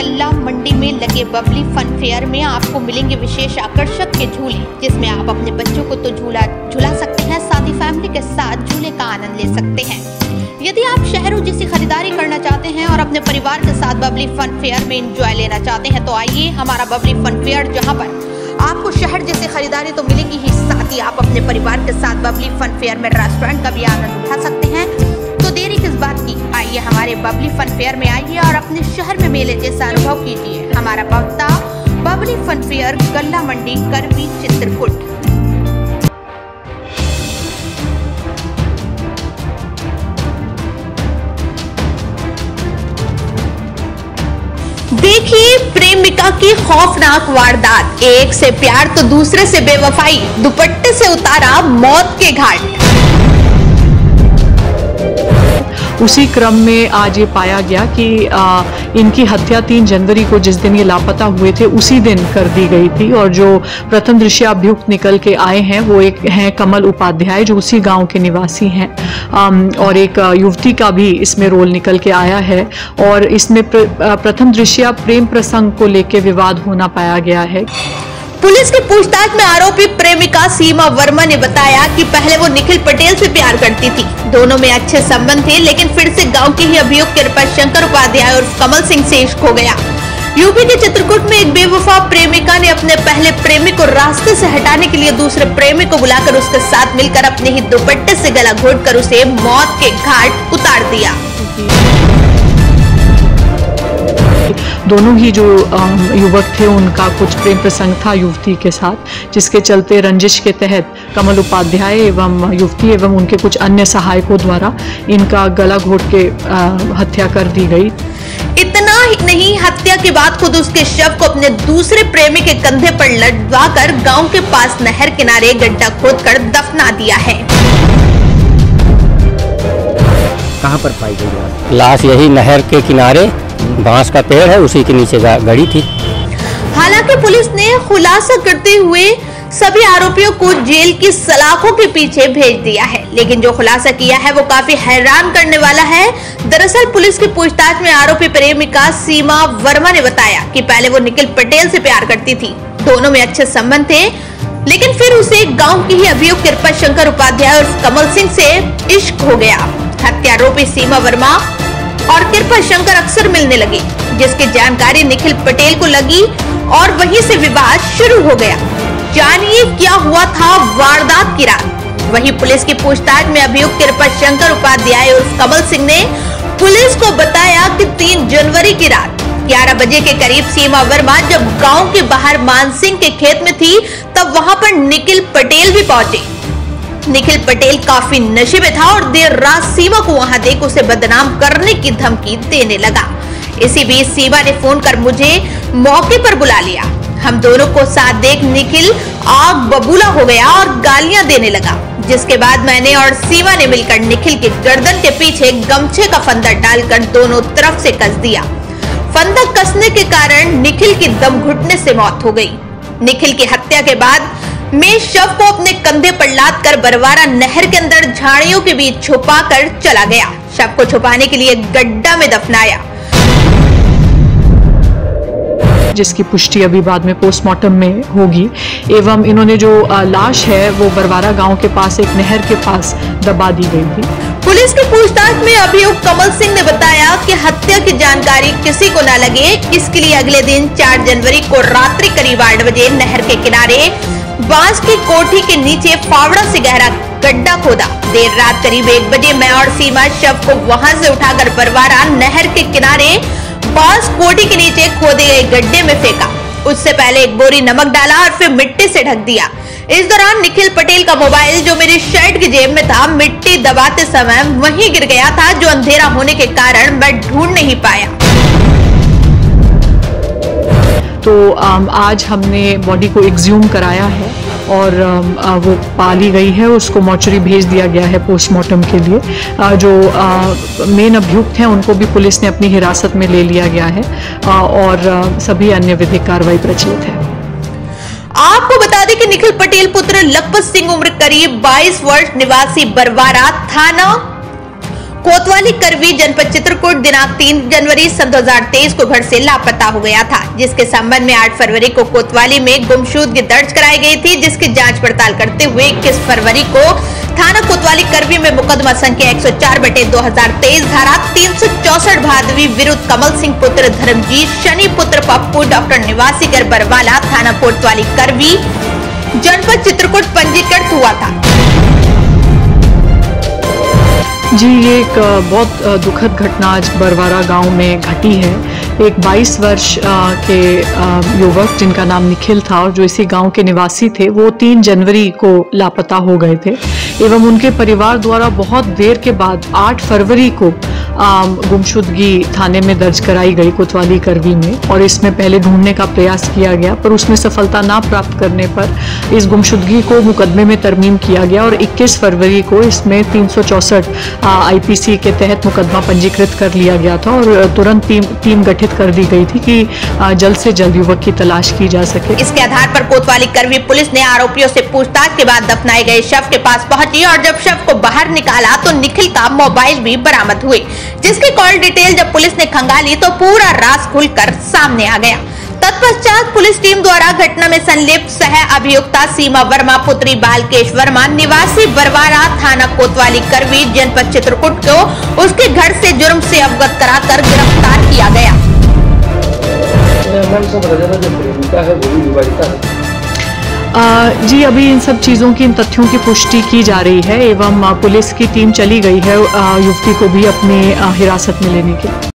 गल्ला मंडी में लगे बबली फन फेयर में आपको मिलेंगे विशेष आकर्षक के झूले, जिसमें आप अपने बच्चों को तो झूला सकते हैं, साथ ही फैमिली के साथ झूले का आनंद ले सकते हैं। यदि आप शहरों जैसी खरीदारी करना चाहते हैं और अपने परिवार के साथ बबली फन फेयर में एंजॉय लेना चाहते हैं, तो आइए हमारा बबली फन फेयर, जहां पर आपको शहर जैसी खरीदारी तो मिलेगी ही, साथ ही आप अपने परिवार के साथ बबली फन फेयर में रेस्टोरेंट का भी आनंद उठा सकते हैं। तो देरी किस बात की, आइए हमारे बबली फन फेयर में आइए और अपने शहर में मेले जैसा अनुभव कीजिए। हमारा पता बबली फन फेयर, गल्ला मंडी, करवी, चित्रकूट। देखिए प्रेमिका की खौफनाक वारदात, एक से प्यार तो दूसरे से बेवफाई, दुपट्टे से उतारा मौत के घाट। उसी क्रम में आज ये पाया गया कि इनकी हत्या 3 जनवरी को, जिस दिन ये लापता हुए थे, उसी दिन कर दी गई थी। और जो प्रथम दृष्टया अभियुक्त निकल के आए हैं वो एक हैं कमल उपाध्याय, जो उसी गांव के निवासी हैं, और एक युवती का भी इसमें रोल निकल के आया है। और इसमें प्रथम दृष्टया प्रेम प्रसंग को लेकर विवाद होना पाया गया है। पुलिस की पूछताछ में आरोपी प्रेमिका सीमा वर्मा ने बताया कि पहले वो निखिल पटेल से प्यार करती थी, दोनों में अच्छे संबंध थे, लेकिन फिर से गांव के ही अभियुक्त कृपाशंकर उपाध्याय और कमल सिंह से इश्क हो गया। यूपी के चित्रकूट में एक बेवफा प्रेमिका ने अपने पहले प्रेमी को रास्ते से हटाने के लिए दूसरे प्रेमी को बुलाकर उसके साथ मिलकर अपने ही दुपट्टे से गला घोटकर उसे मौत के घाट उतार दिया। दोनों ही जो युवक थे उनका कुछ प्रेम प्रसंग था युवती के साथ, जिसके चलते रंजिश के तहत कमल उपाध्याय एवं युवती एवं उनके कुछ अन्य सहायकों द्वारा इनका गला घोट के हत्या कर दी गई। इतना ही नहीं, हत्या के बाद खुद उसके शव को अपने दूसरे प्रेमी के कंधे पर लटवाकर गांव के पास नहर किनारे गड्ढा खोदकर दफना दिया है। कहां पर पाई गई लाश? यही नहर के किनारे बांस का पेड़ है, उसी के नीचे गड़ी थी। हालांकि पुलिस ने खुलासा करते हुए सभी आरोपियों को जेल की सलाखों के पीछे भेज दिया है, लेकिन जो खुलासा किया है वो काफी हैरान करने वाला है। दरअसल पुलिस की पूछताछ में आरोपी प्रेमिका सीमा वर्मा ने बताया कि पहले वो निखिल पटेल से प्यार करती थी, दोनों में अच्छे संबंध थे, लेकिन फिर उसे गाँव के ही अभियुक्त कृपाशंकर उपाध्याय और कमल सिंह से इश्क हो गया। हत्यारोपी सीमा वर्मा और कृपाशंकर अक्सर मिलने लगे, जिसकी जानकारी निखिल पटेल को लगी और वहीं से विवाद शुरू हो गया। जानिए क्या हुआ था वारदात की रात। वहीं पुलिस की पूछताछ में अभियुक्त कृपाशंकर उपाध्याय और कमल सिंह ने पुलिस को बताया कि 3 जनवरी की रात 11 बजे के करीब सीमा वर्मा जब गांव के बाहर मानसिंह के खेत में थी, तब वहां पर निखिल पटेल भी पहुंचे। निखिल पटेल काफी नशे में था और देर रात सीमा को वहां देख उसे बदनाम करने की धमकी देने लगा। इसी बीच सीमा ने फोन कर मुझे मौके पर बुला लिया। हम दोनों को साथ देख निखिल आग बबूला हो गया और गालियां देने लगा, जिसके बाद मैंने और सीमा ने मिलकर निखिल के गर्दन के पीछे गमछे का फंदा डालकर दोनों तरफ से कस दिया। फंदा कसने के कारण निखिल की दम घुटने से मौत हो गई। निखिल की हत्या के बाद मैं शव को अपने कंधे पर लाद कर बरवारा नहर के अंदर झाड़ियों के बीच छुपा कर चला गया। शव को छुपाने के लिए गड्ढा में दफनाया, जिसकी पुष्टि अभी बाद में पोस्टमार्टम में होगी। एवं इन्होंने जो लाश है वो बरवारा गांव के पास एक नहर के पास दबा दी गई थी। पुलिस की पूछताछ में अभियुक्त कमल सिंह ने बताया कि हत्या की जानकारी किसी को न लगे, इसके लिए अगले दिन 4 जनवरी को रात्रि करीब 8 बजे नहर के किनारे बांस की कोठी के नीचे फावड़ा से गहरा गड्ढा खोदा। देर रात करीब 1 बजे मैं और सीमा शव को वहां से उठाकर बरवारा नहर के किनारे बांस कोठी के नीचे खोदे गए गड्ढे में फेंका। उससे पहले एक बोरी नमक डाला और फिर मिट्टी से ढक दिया। इस दौरान निखिल पटेल का मोबाइल, जो मेरी शर्ट की जेब में था, मिट्टी दबाते समय वहीं गिर गया था, जो अंधेरा होने के कारण मैं ढूंढ नहीं पाया। तो आज हमने बॉडी को एक्सह्यूम कराया है और वो पाली गई है, उसको मॉर्चरी भेज दिया गया है पोस्टमार्टम के लिए। जो मेन अभियुक्त हैं उनको भी पुलिस ने अपनी हिरासत में ले लिया गया है और सभी अन्य विधिक कार्रवाई प्रचलित है। आपको बता दें कि निखिल पटेल पुत्र लखपत सिंह उम्र करीब 22 वर्ष, निवासी बरवारा थाना कोतवाली करवी जनपद चित्रकूट दिनांक 3 जनवरी सन 2023 को घर से लापता हो गया था, जिसके संबंध में 8 फरवरी को कोतवाली में गुमशुदगी दर्ज कराई गई थी, जिसकी जांच पड़ताल करते हुए 21 फरवरी को थाना कोतवाली करवी में मुकदमा संख्या 104/2023 धारा 364 भादवी विरुद्ध कमल सिंह पुत्र धर्मजीत, शनि पुत्र पप्पू, डॉक्टर निवासी घर बरवाला, थाना कोतवाली करवी, जनपद चित्रकूट पंजीकृत हुआ था। जी, ये एक बहुत दुखद घटना आज बरवारा गांव में घटी है। एक 22 वर्ष के युवक जिनका नाम निखिल था और जो इसी गांव के निवासी थे, वो 3 जनवरी को लापता हो गए थे एवं उनके परिवार द्वारा बहुत देर के बाद 8 फरवरी को गुमशुदगी थाने में दर्ज कराई गई कोतवाली करवी में, और इसमें पहले ढूंढने का प्रयास किया गया पर उसमें सफलता ना प्राप्त करने पर इस गुमशुदगी को मुकदमे में तरमीम किया गया और 21 फरवरी को इसमें 364 आईपीसी के तहत मुकदमा पंजीकृत कर लिया गया था और तुरंत टीम गठित कर दी गई थी कि जल्द से जल्द युवक की तलाश की जा सके। इसके आधार पर कोतवाली करवी पुलिस ने आरोपियों से पूछताछ के बाद दफनाए गए शव के पास पहुंची और जब शव को बाहर निकाला तो निखिल का मोबाइल भी बरामद हुए, जिसकी कॉल डिटेल जब पुलिस ने खंगाली तो पूरा राज खुलकर सामने आ गया। तत्पश्चात पुलिस टीम द्वारा घटना में संलिप्त सह अभियुक्ता सीमा वर्मा पुत्री बालकेश वर्मा निवासी बरवारा, थाना कोतवाली करवी, जनपद चित्रकूट को उसके घर से जुर्म से अवगत कराकर गिरफ्तार किया गया। जी, अभी इन सब चीज़ों की, इन तथ्यों की पुष्टि की जा रही है एवं पुलिस की टीम चली गई है युवती को भी अपनी हिरासत में लेने के लिए।